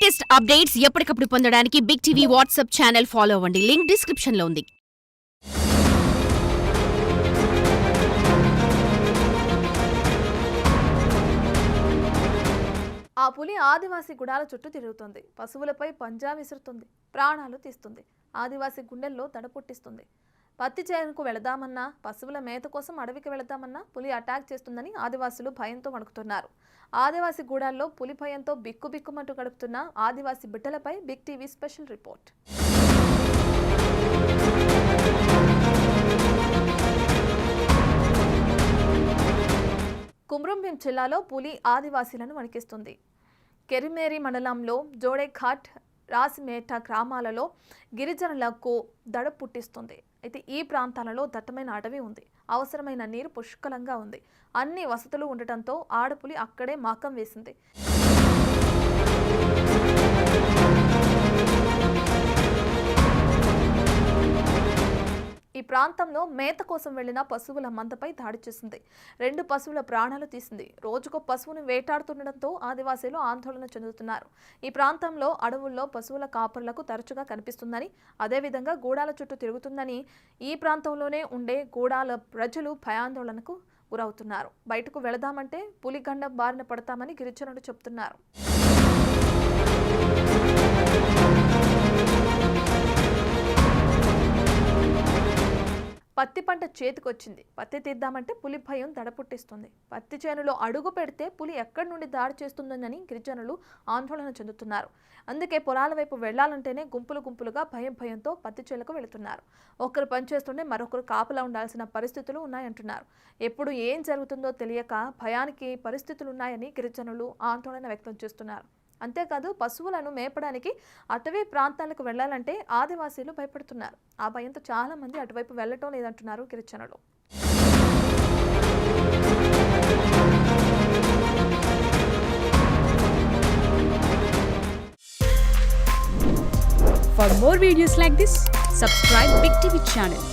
Latest updates ఎప్పటికప్పుడు పొందడానికి big TV WhatsApp channel follow అవ్వండి. లింక్ డిస్క్రిప్షన్ లో ఉంది. ఆ పులి ఆదివాసీ గుడాల చుట్టూ తిరుగుతుంది. పశువులపై పంజా విసురుతుంది. ప్రాణాలు తీస్తుంది. ఆదివాసీ గుండెల్లో దడ పుట్టిస్తుంది. పత్తి చేనుకు వెళదామన్నా, పశువుల మేత కోసం అడవికి వెళదామన్నా పులి అటాక్ చేస్తుందని ఆదివాసులు భయంతో వణుకుతున్నారు. ఆదివాసీ గూడాల్లో పులి భయంతో బిక్కుబిక్కుమంటూ గడుపుతున్న ఆదివాసీ బిడ్డలపై big TV special report. Kumram Bheem జిల్లాలో పులి ఆదివాసీలను వణికిస్తుంది. కెరిమేరి మండలంలో జోడేఘాట్, రాసిమేట గ్రామాలలో గిరిజనులకు దడ పుట్టిస్తుంది. అయితే ఈ ప్రాంతాలలో దట్టమైన అడవి ఉంది. అవసరమైన నీరు పుష్కలంగా ఉంది. అన్ని వసతులు ఉండటంతో ఆడపులి అక్కడే మాకం వేసింది. ఈ ప్రాంతంలో మేత కోసం వెళ్లిన పశువుల మందపై దాడి చేసింది. 2 పశువుల ప్రాణాలు తీసింది. రోజుకో పశువును వేటాడుతుండటంతో ఆదివాసీలు ఆందోళన చెందుతున్నారు. ఈ ప్రాంతంలో అడవుల్లో పశువుల కాపరులకు తరచుగా కనిపిస్తుందని, అదేవిధంగా గూడాల చుట్టూ తిరుగుతుందని ఈ ప్రాంతంలోనే ఉండే గూడాల ప్రజలు భయాందోళనకు గురవుతున్నారు. బయటకు వెళదామంటే పులిగండం బారిన పడతామని గిరిజనులు చెబుతున్నారు. పత్తి పంట చేతికొచ్చింది. పత్తి తీద్దామంటే పులి భయం దడపుట్టిస్తుంది. పత్తి చేనులో అడుగు పెడితే పులి ఎక్కడి నుండి దాడి చేస్తుందని గిరిజనులు ఆందోళన చెందుతున్నారు. అందుకే పొలాల వైపు వెళ్లాలంటేనే గుంపులుగా భయంతో పత్తి చేలకు వెళుతున్నారు. ఒకరు పనిచేస్తుంటే మరొకరు కాపలా ఉండాల్సిన పరిస్థితులు ఉన్నాయంటున్నారు. ఎప్పుడు ఏం జరుగుతుందో తెలియక భయానికి పరిస్థితులున్నాయని గిరిజనులు ఆందోళన వ్యక్తం చేస్తున్నారు. అంతేకాదు, పశువులను మేపడానికి అటవీ ప్రాంతాలకు వెళ్లాలంటే ఆదివాసీలు భయపడుతున్నారు. ఆ భయంతో చాలా మంది అటువైపు వెళ్లటం లేదంటున్నారు గిరిజనులు. For more videos like this, subscribe Big TV channel.